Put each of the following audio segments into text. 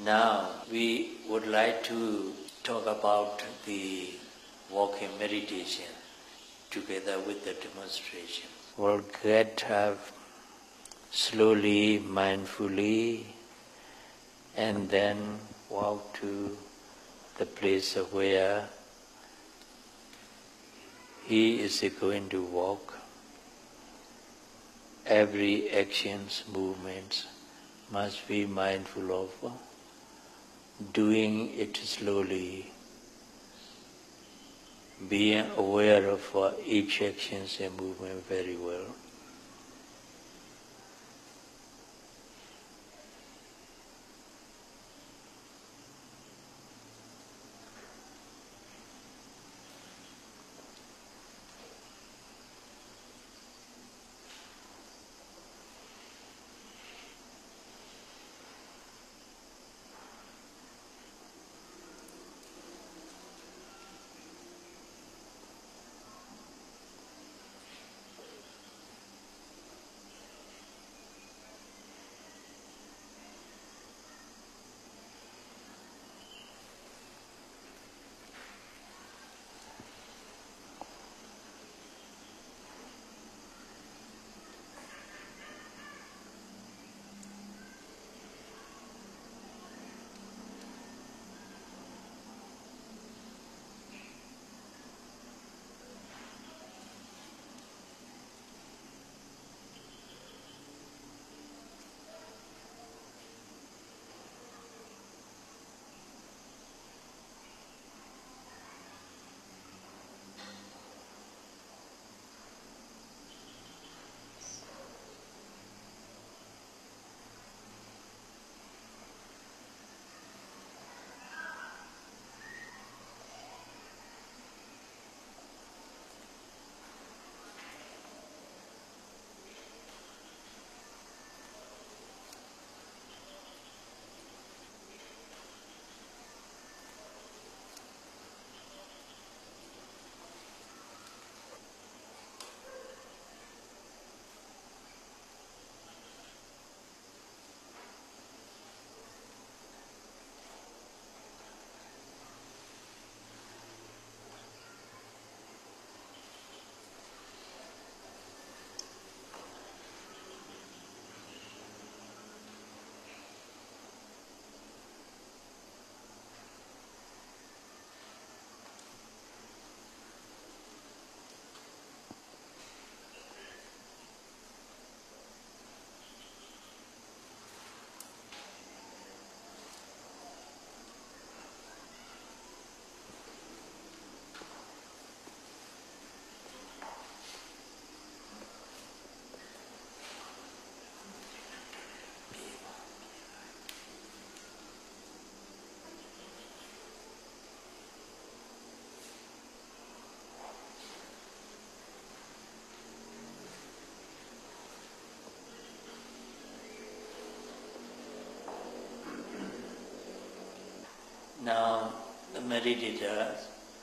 Now we would like to talk about the walking meditation together with the demonstration. We'll get up slowly, mindfully, and then walk to the place where he is going to walk. Every actions, movements must be mindful of, doing it slowly, being aware of each actions and movement very well. Now, the meditator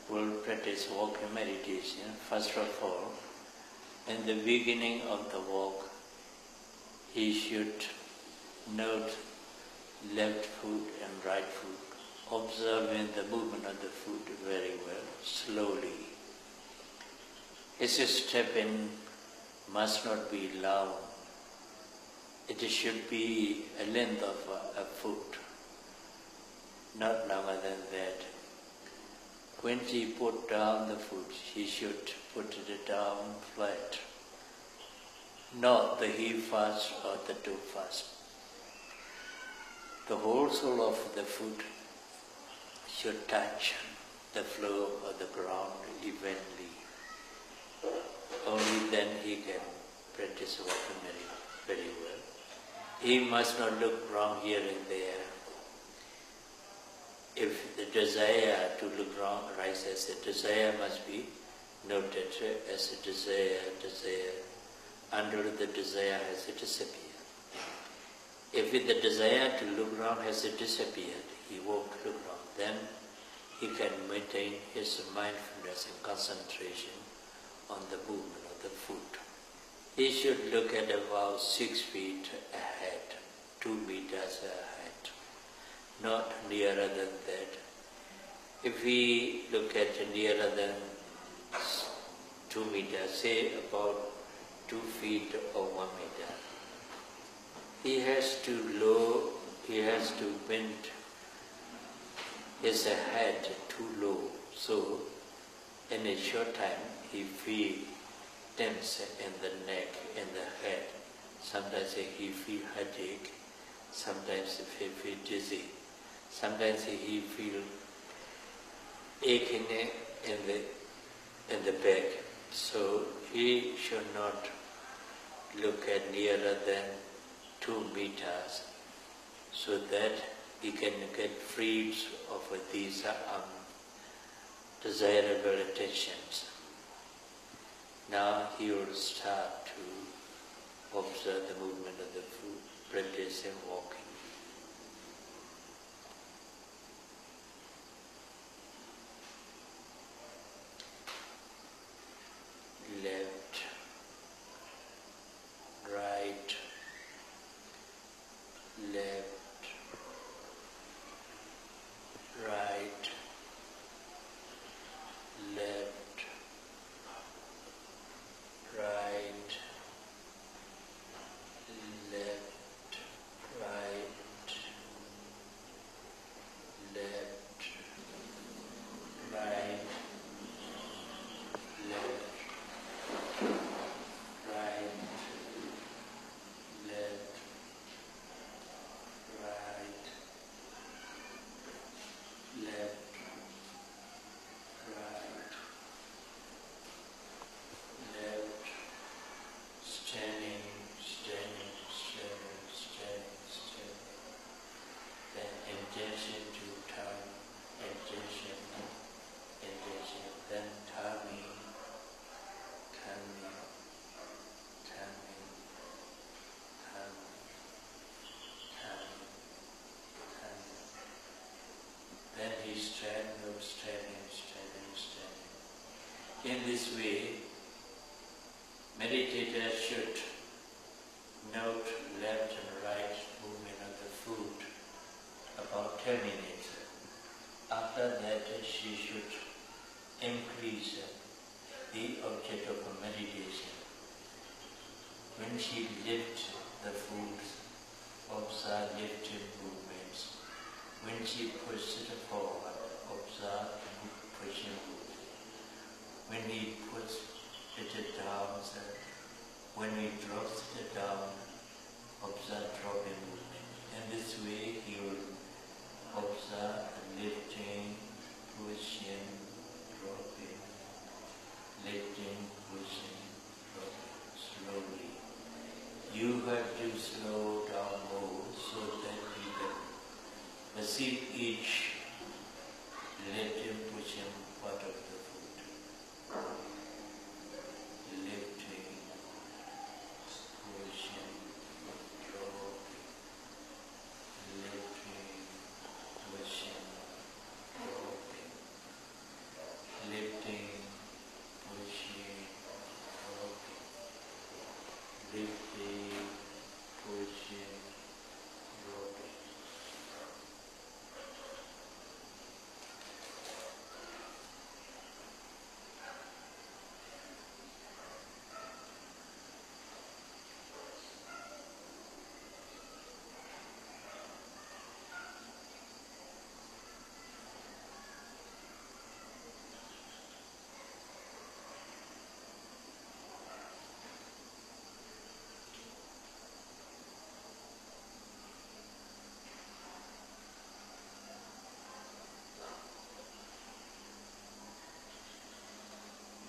will practice walking meditation. First of all, in the beginning of the walk, he should note left foot and right foot, observing the movement of the foot very well, slowly. His stepping must not be long. It should be a length of a foot, not longer than that. When he put down the foot, he should put it down flat, not the heel first or the toe first. The whole sole of the foot should touch the floor of the ground evenly. Only then he can practice walking very well. He must not look wrong here and there. If the desire to look wrong arises, the desire must be noted as a desire, until the desire has disappeared. If the desire to look wrong has disappeared, he won't look wrong. Then he can maintain his mindfulness and concentration on the movement of the foot. He should look at about 6 feet ahead, 2 meters ahead, not nearer than that. If we look at nearer than 2 meters, say about 2 feet or 1 meter, he has to bend his head too low. So in a short time he feels tense in the neck and the head. Sometimes he feels headache, sometimes he feels dizzy, sometimes he feels aching in the back. So he should not look at nearer than 2 meters, so that he can get freed of these desirable attentions. Now he will start to observe the movement of the foot, practicing walking. Left, right, left, right, left, right, left, right, left, right, left, right, left, right, left, right, left, standing, standing, standing, standing, standing. Then intention to turn, intention, intention. Then turning, turning, turning, turning, turning, turning. Then he standing, standing, standing, standing. In this way, meditators should note left and right movement of the foot about 10 minutes. After that, she should increase the object of her meditation. When she lifts the foot, observe lifting movements. When she pushes it forward, observe pushing movement. When he puts it down, when he drops it down, observe dropping movement. In this way, he will observe lifting, pushing, dropping, lifting, pushing, dropping, slowly. You have to slow down more so that you can perceive each lifting, pushing part of the foot. Lifting, pushing, dropping, lifting, pushing, dropping, lifting, pushing, dropping, lifting, pushing, dropping.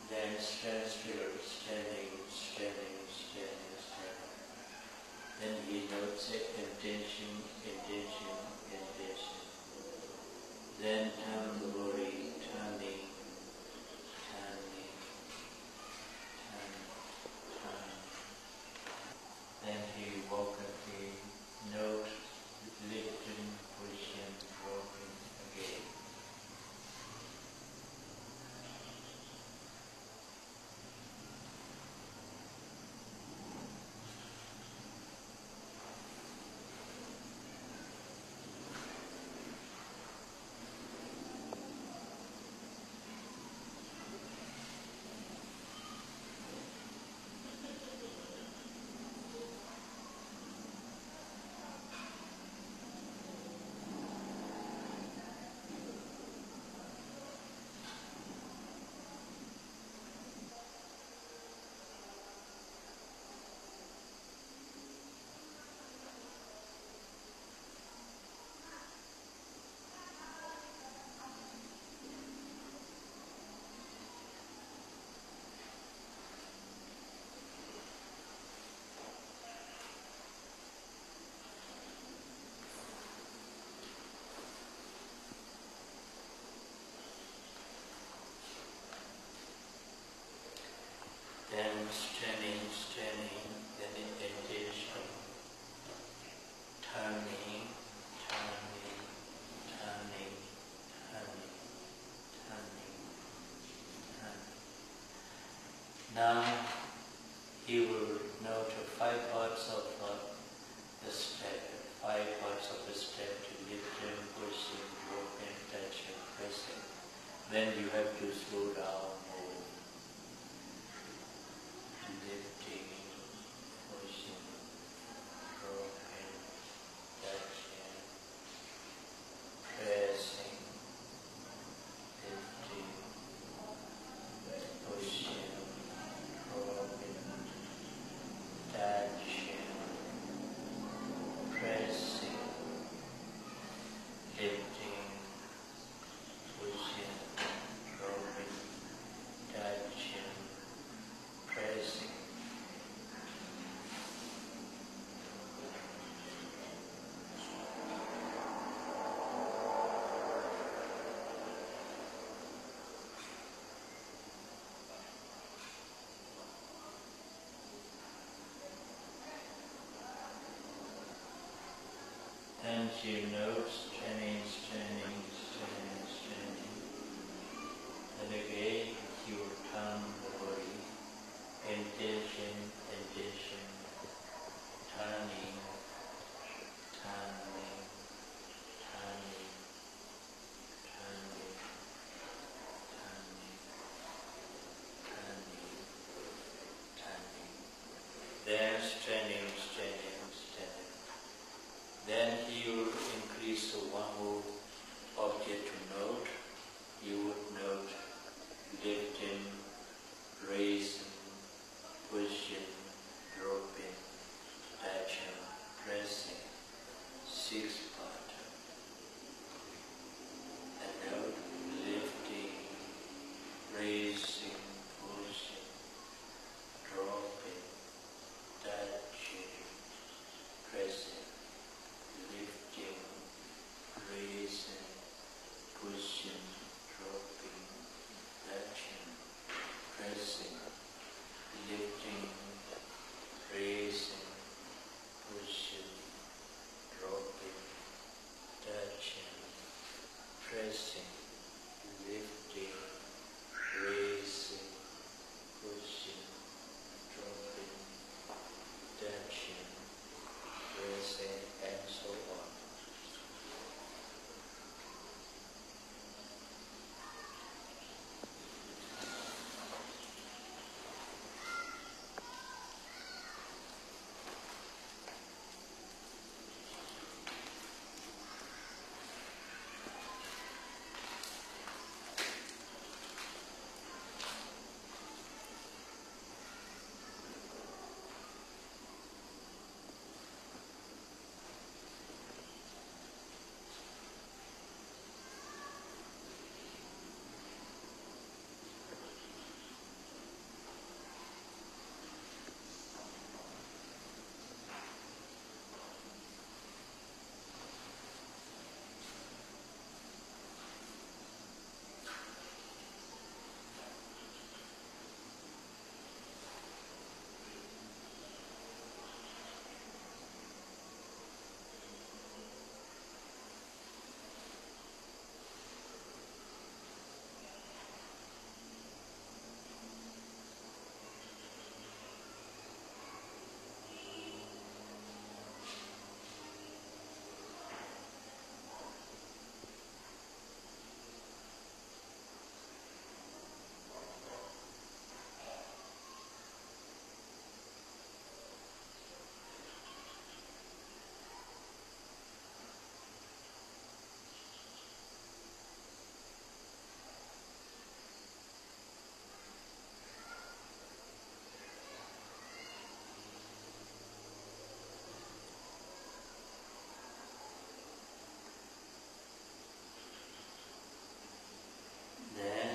Then stand still, standing, standing, standing, standing. Then he notes it, intention, intention, intention. Then turn the body, turning, turning, turning, turning. Then he walks again, note, lifting, pushing, dropping again. Then you have to slow down more. Lifting, pushing, dropping, touching, pressing, lifting, pushing, dropping, touching, pressing, lifting, pushing, dropping, touching, pressing. And you note straining, straining, straining, straining. And again you will turn the body. Intention, intention, turning, turning, turning, turning, turning, turning, turning. Then straining, straining, straining. Then he will increase to one more object to note. You would note lifting, raising, pushing, dropping, touching, pressing, 6 part. And note lifting, raising, pushing, dropping, touching, pressing, lifting, raising, pushing, dropping, touching, pressing, lifting, raising, pushing, dropping, touching, pressing, lifting, raising, pushing, dropping, touching, pressing, and so on.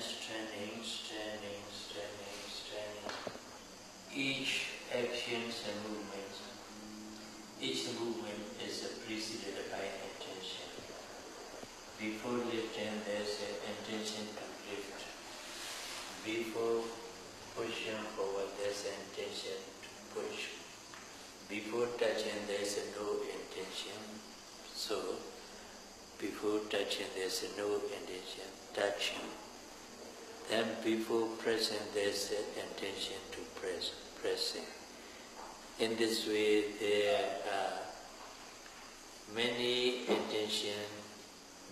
Straining, straining, straining, straining. Each actions and movements, each movement is preceded by intention. Before lifting, there is an intention to lift. Before pushing forward, there is an intention to push. Before touching, there is no intention. So, before touching, there is no intention. Touching. Then before pressing, there is an intention to pressing. In this way, there are many intentions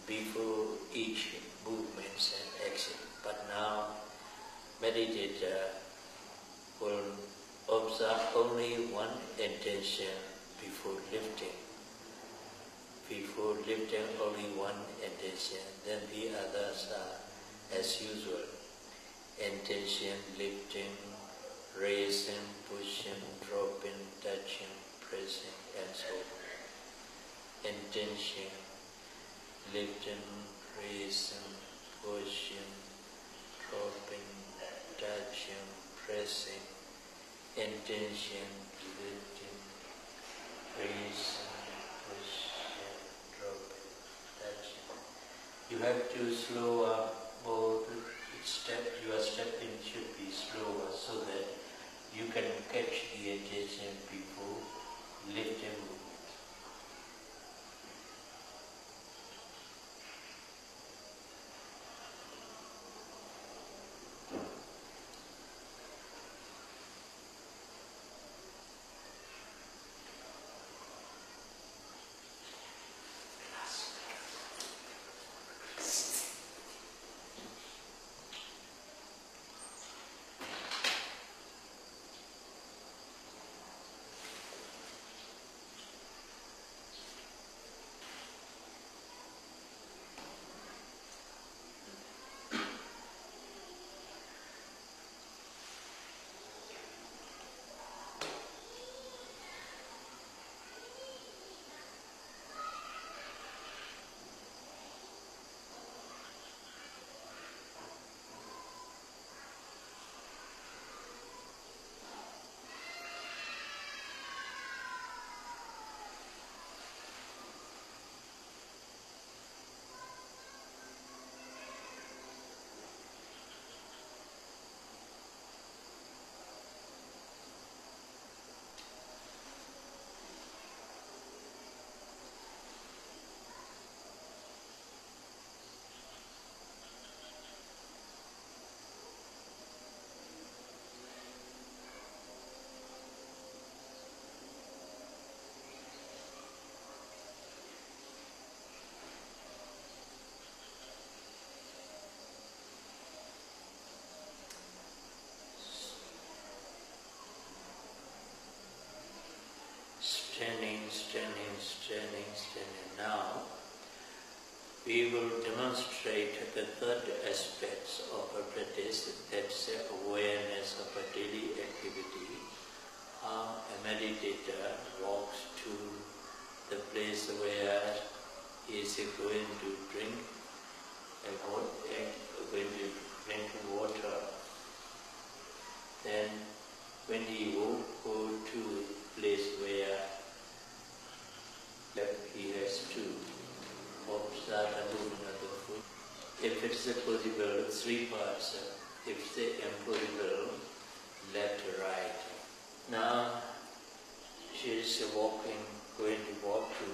before each movement and action. meditator will observe only one intention before lifting. Before lifting only one intention, then the others are as usual. Intention, lifting, raising, pushing, dropping, touching, pressing, and so on. Intention, lifting, raising, pushing, dropping, touching, pressing. Intention, lifting, raising, pushing, dropping, touching. You have to slow up both step. Your stepping should be slower so that you can catch the attention before lifting. Standing. Now, we will demonstrate the third aspect of a practice, that's awareness of a daily activity. How a meditator walks to the place where he is going to drink water. Then, when he will go to the place where he has to observe the movement of the foot. If it's possible, 3 parts. If it's impossible, left to right. Now, she is going to walk to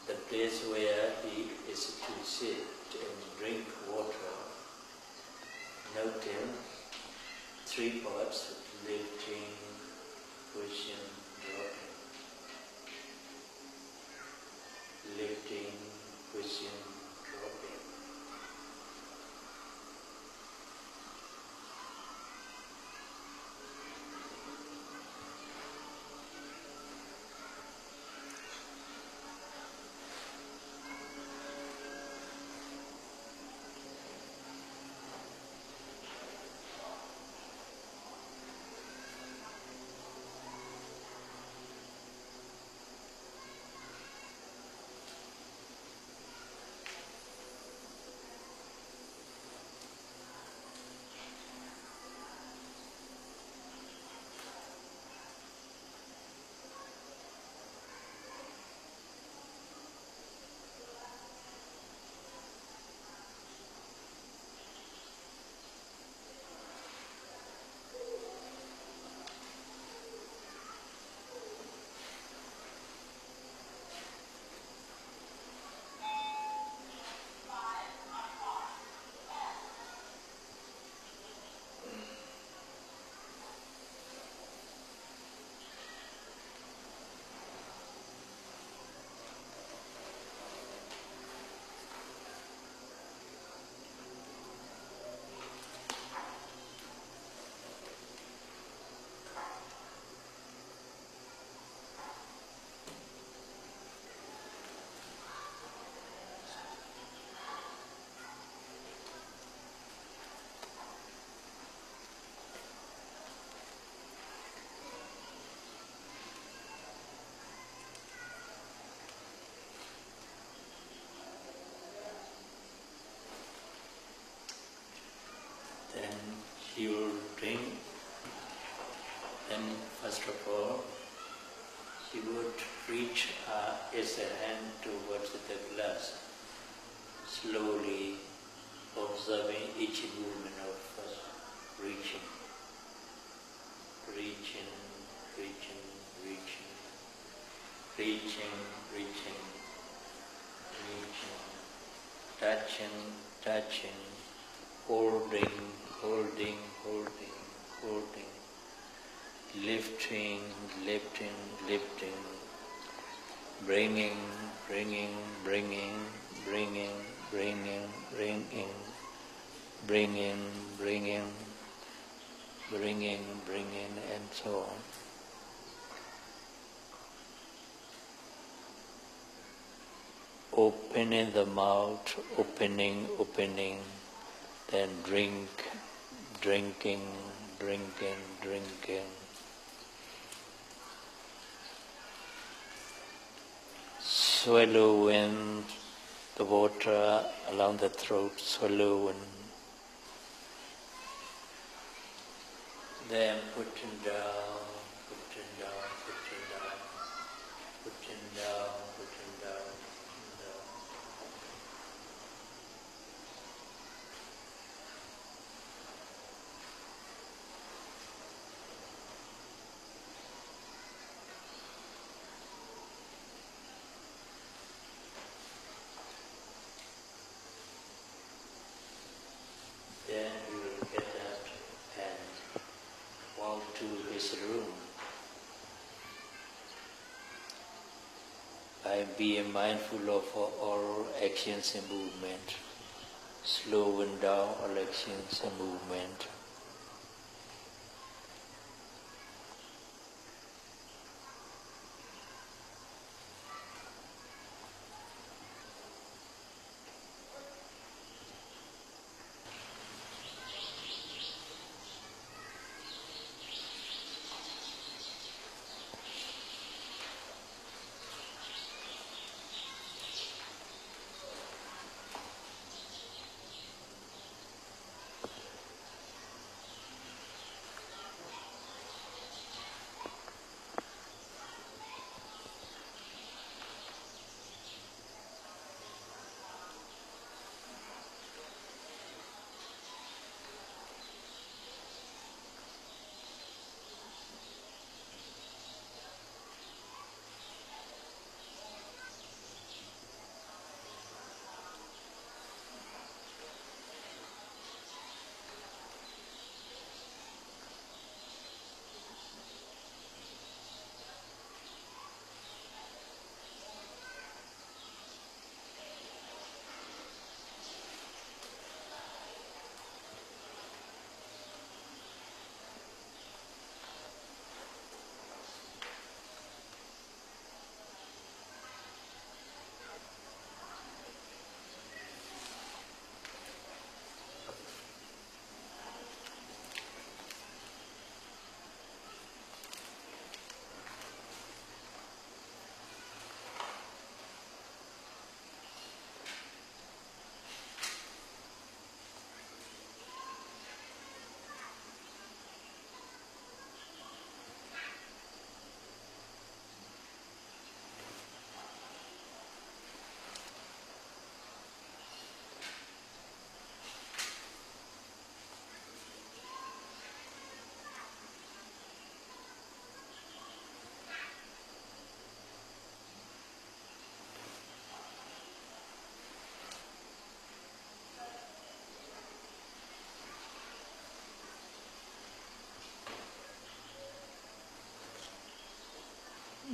the place where he is to sit and drink water. Noting 3 parts: lifting, pushing, dropping. Lifting, pushing, dropping. he will drink. Then first of all, he would reach his hand towards the glass, slowly observing each movement of first reaching, reaching, reaching, reaching, reaching, reaching, reaching, touching, touching, holding, holding, holding, holding, lifting, lifting, lifting, bringing, bringing, bringing, bringing, bringing, bringing, bringing, bringing, bringing, bringing, and so on. Opening the mouth, opening, opening, then drink, drinking, drinking, drinking. Swallowing the water along the throat, swallowing. Then putting down, putting down, putting down, putting down, putting down, putting down. Then we will get up and walk to his room. By being mindful of all actions and movement, slowing down all actions and movement.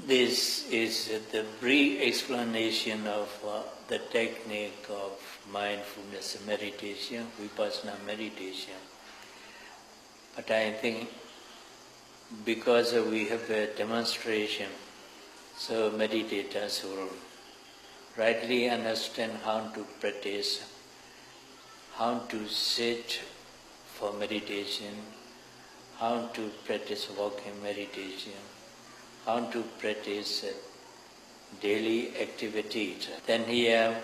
This is the brief explanation of the technique of mindfulness meditation, Vipassana meditation. But I think because we have a demonstration, so meditators will rightly understand how to practice, how to sit for meditation, how to practice walking meditation, how to practice daily activities. Then here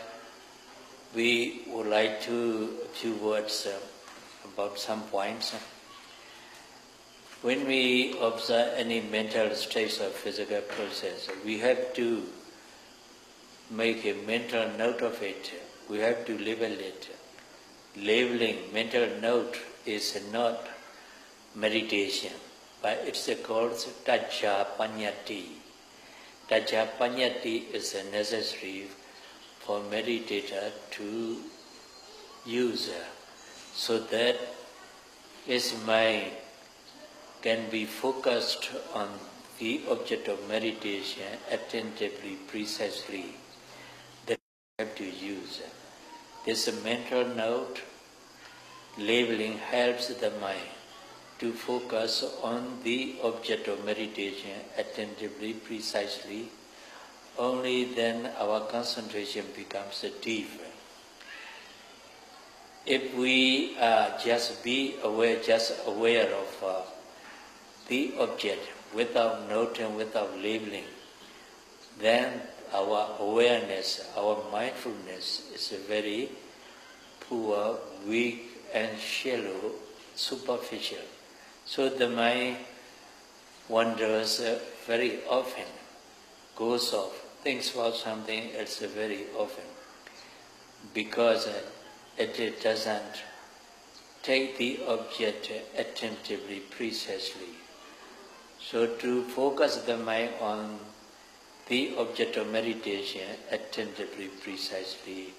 we would like to a few words about some points. When we observe any mental states or physical process, we have to make a mental note of it. We have to label it. Labeling, mental note is not meditation, but it's called Tajapanyati. Tajapanyati is necessary for meditator to use so that his mind can be focused on the object of meditation attentively, precisely. That we have to use. This mental note labeling helps the mind to focus on the object of meditation attentively, precisely. Only then our concentration becomes deep. If we just aware of the object without noting, without labeling, then our awareness, our mindfulness is very poor, weak and shallow, superficial. So the mind wanders very often, goes off, thinks about something else very often, because it doesn't take the object attentively, precisely. So to focus the mind on the object of meditation attentively, precisely,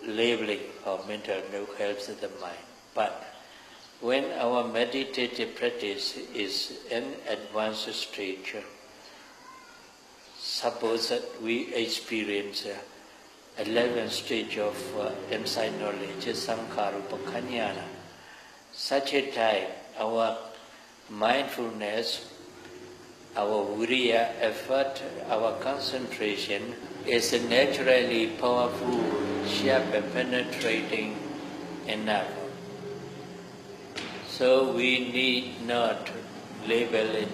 labeling or mental note helps the mind. But when our meditative practice is in advanced stage, suppose that we experience 11th stage of insight knowledge, Sankhara-upakanyana. Such a time, our mindfulness, our viriya effort, our concentration is naturally powerful, sharp and penetrating enough. So we need not label it,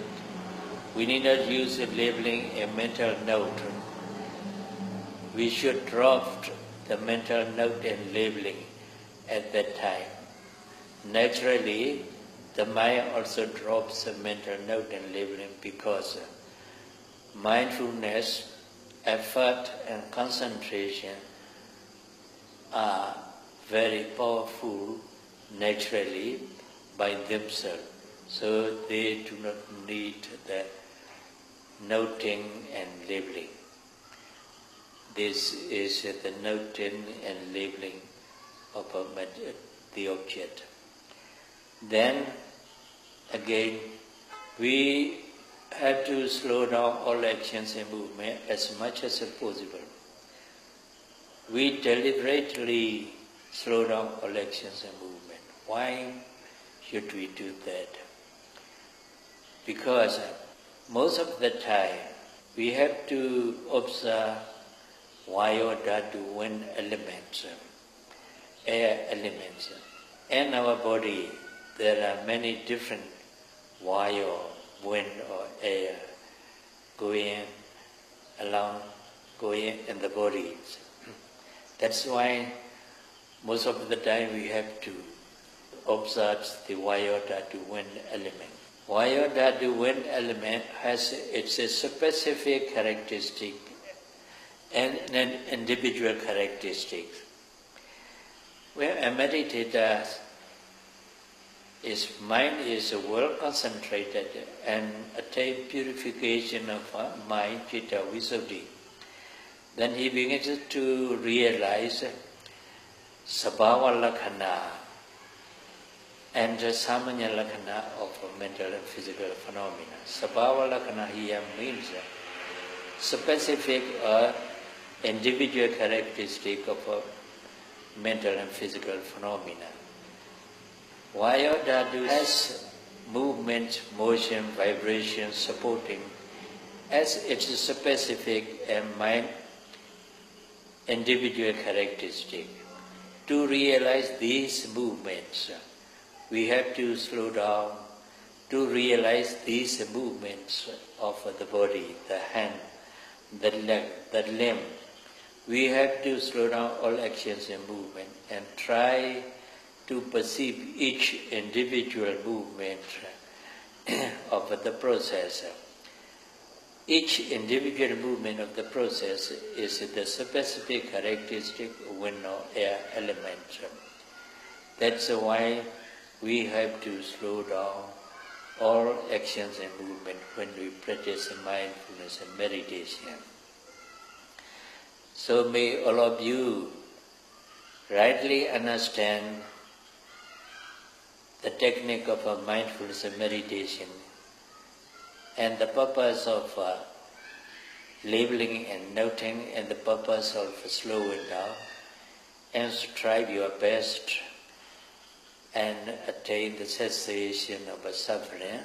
we need not use labeling a mental note. We should drop the mental note and labeling at that time. Naturally, the mind also drops the mental note and labeling because mindfulness, effort and concentration are very powerful naturally by themselves. So they do not need the noting and labeling. This is the noting and labeling of the object. Then again, we have to slow down all actions and movement as much as possible. We deliberately slow down all actions and movement. Why should we do that? Because most of the time we have to observe Vayo, Dhatu, wind elements, air elements. In our body, there are many different Vayo, wind or air going along, going in the body. That's why most of the time we have to observe the Vayo, Dhatu, wind element. Vayo, Dhatu, wind element has its specific characteristic and an individual characteristic. When a meditator, his mind is well concentrated and attain purification of mind, citta, visuddhi, then he begins to realize sabhava lakhana and samanya lakhana of mental and physical phenomena. Sabhava lakhana here means specific or individual characteristic of mental and physical phenomena. Vayo Dhatu has movement, motion, vibration, supporting as its specific and mind individual characteristic. To realize these movements, we have to slow down. To realize these movements of the body, the hand, the leg, the limb, we have to slow down all actions and movement and try to perceive each individual movement of the process. Each individual movement of the process is the specific characteristic wind or air element. That's why we have to slow down all actions and movement when we practice mindfulness and meditation. So may all of you rightly understand the technique of mindfulness and meditation and the purpose of labeling and noting and the purpose of slowing down, and strive your best and attain the cessation of suffering,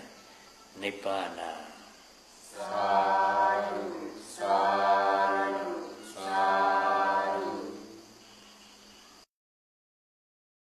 Nibbana. Sadhu, sadhu.